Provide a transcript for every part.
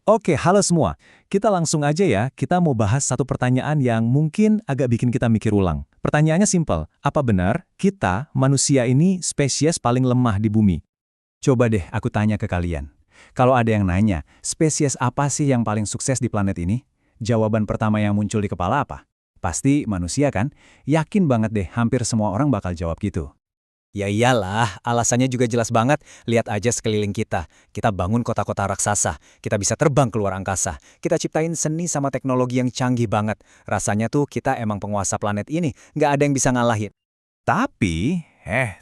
Oke, halo semua. Kita langsung aja ya, kita mau bahas satu pertanyaan yang mungkin agak bikin kita mikir ulang. Pertanyaannya simpel, apa benar kita, manusia ini, spesies paling lemah di bumi? Coba deh aku tanya ke kalian. Kalau ada yang nanya, spesies apa sih yang paling sukses di planet ini? Jawaban pertama yang muncul di kepala apa? Pasti manusia kan? Yakin banget deh hampir semua orang bakal jawab gitu. Ya iyalah, alasannya juga jelas banget. Lihat aja sekeliling kita. Kita bangun kota-kota raksasa. Kita bisa terbang keluar angkasa. Kita ciptain seni sama teknologi yang canggih banget. Rasanya tuh kita emang penguasa planet ini. Nggak ada yang bisa ngalahin. Tapi,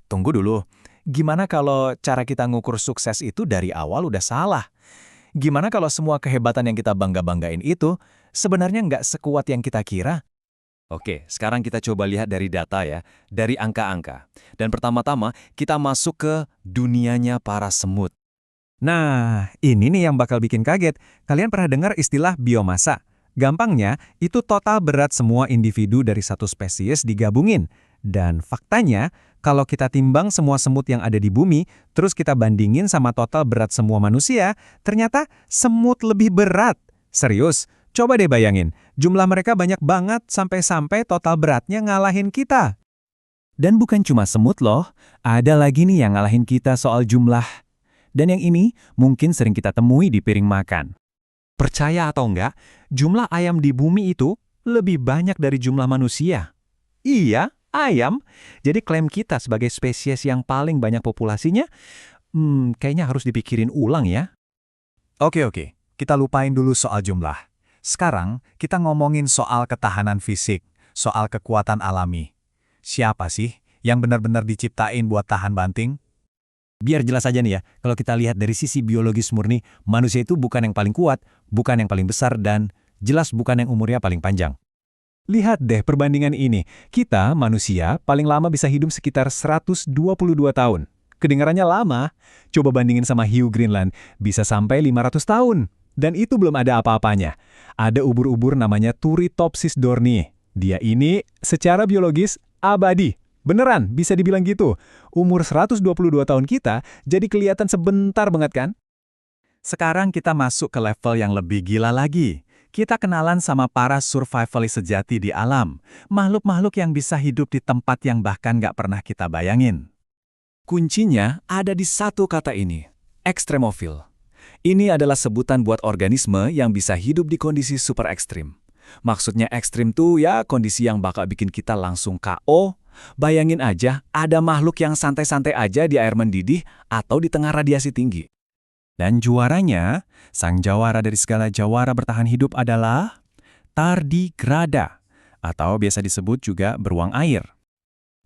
tunggu dulu. Gimana kalau cara kita ngukur sukses itu dari awal udah salah? Gimana kalau semua kehebatan yang kita bangga-banggain itu sebenarnya nggak sekuat yang kita kira? Oke, sekarang kita coba lihat dari data ya, dari angka-angka. Dan pertama-tama, kita masuk ke dunianya para semut. Nah, ini nih yang bakal bikin kaget. Kalian pernah dengar istilah biomasa? Gampangnya, itu total berat semua individu dari satu spesies digabungin. Dan faktanya, kalau kita timbang semua semut yang ada di bumi, terus kita bandingin sama total berat semua manusia, ternyata semut lebih berat. Serius, coba deh bayangin, jumlah mereka banyak banget sampai-sampai total beratnya ngalahin kita. Dan bukan cuma semut loh, ada lagi nih yang ngalahin kita soal jumlah. Dan yang ini mungkin sering kita temui di piring makan. Percaya atau enggak, jumlah ayam di bumi itu lebih banyak dari jumlah manusia. Iya, ayam. Jadi klaim kita sebagai spesies yang paling banyak populasinya, kayaknya harus dipikirin ulang ya. Oke, kita lupain dulu soal jumlah. Sekarang kita ngomongin soal ketahanan fisik, soal kekuatan alami. Siapa sih yang benar-benar diciptain buat tahan banting? Biar jelas aja nih ya, kalau kita lihat dari sisi biologis murni, manusia itu bukan yang paling kuat, bukan yang paling besar, dan jelas bukan yang umurnya paling panjang. Lihat deh perbandingan ini, kita, manusia, paling lama bisa hidup sekitar 122 tahun. Kedengarannya lama, coba bandingin sama hiu Greenland, bisa sampai 500 tahun. Dan itu belum ada apa-apanya. Ada ubur-ubur namanya Turritopsis dohrnii. Dia ini secara biologis abadi. Beneran, bisa dibilang gitu. Umur 122 tahun kita jadi kelihatan sebentar banget kan? Sekarang kita masuk ke level yang lebih gila lagi. Kita kenalan sama para survivalis sejati di alam. Makhluk-makhluk yang bisa hidup di tempat yang bahkan nggak pernah kita bayangin. Kuncinya ada di satu kata ini, ekstremofil. Ini adalah sebutan buat organisme yang bisa hidup di kondisi super ekstrim. Maksudnya ekstrim tuh ya kondisi yang bakal bikin kita langsung KO. Bayangin aja, ada makhluk yang santai-santai aja di air mendidih atau di tengah radiasi tinggi. Dan juaranya, sang jawara dari segala jawara bertahan hidup adalah tardigrada, atau biasa disebut juga beruang air.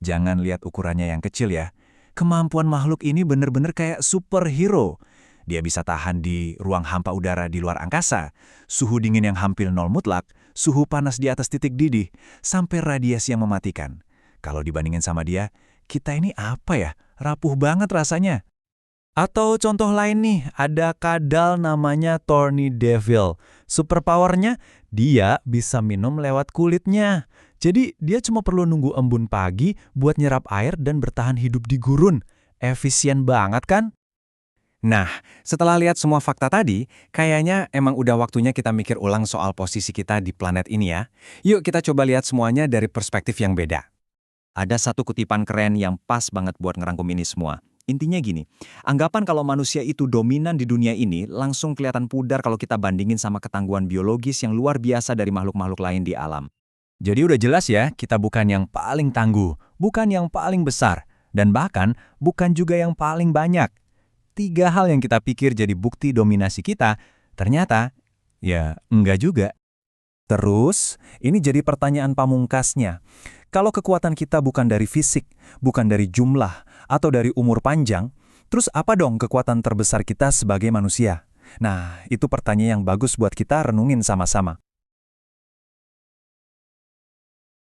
Jangan lihat ukurannya yang kecil ya. Kemampuan makhluk ini bener-bener kayak superhero. Dia bisa tahan di ruang hampa udara di luar angkasa, suhu dingin yang hampir nol mutlak, suhu panas di atas titik didih, sampai radiasi yang mematikan. Kalau dibandingin sama dia, kita ini apa ya? Rapuh banget rasanya. Atau contoh lain nih, ada kadal namanya Thorny Devil. Superpowernya, dia bisa minum lewat kulitnya. Jadi dia cuma perlu nunggu embun pagi buat nyerap air dan bertahan hidup di gurun. Efisien banget kan? Nah, setelah lihat semua fakta tadi, kayaknya emang udah waktunya kita mikir ulang soal posisi kita di planet ini ya. Yuk kita coba lihat semuanya dari perspektif yang beda. Ada satu kutipan keren yang pas banget buat ngerangkum ini semua. Intinya gini, anggapan kalau manusia itu dominan di dunia ini langsung kelihatan pudar kalau kita bandingin sama ketangguhan biologis yang luar biasa dari makhluk-makhluk lain di alam. Jadi udah jelas ya, kita bukan yang paling tangguh, bukan yang paling besar, dan bahkan bukan juga yang paling banyak. 3 hal yang kita pikir jadi bukti dominasi kita, ternyata, ya enggak juga. Terus, ini jadi pertanyaan pamungkasnya. Kalau kekuatan kita bukan dari fisik, bukan dari jumlah, atau dari umur panjang, terus apa dong kekuatan terbesar kita sebagai manusia? Nah, itu pertanyaan yang bagus buat kita renungin sama-sama.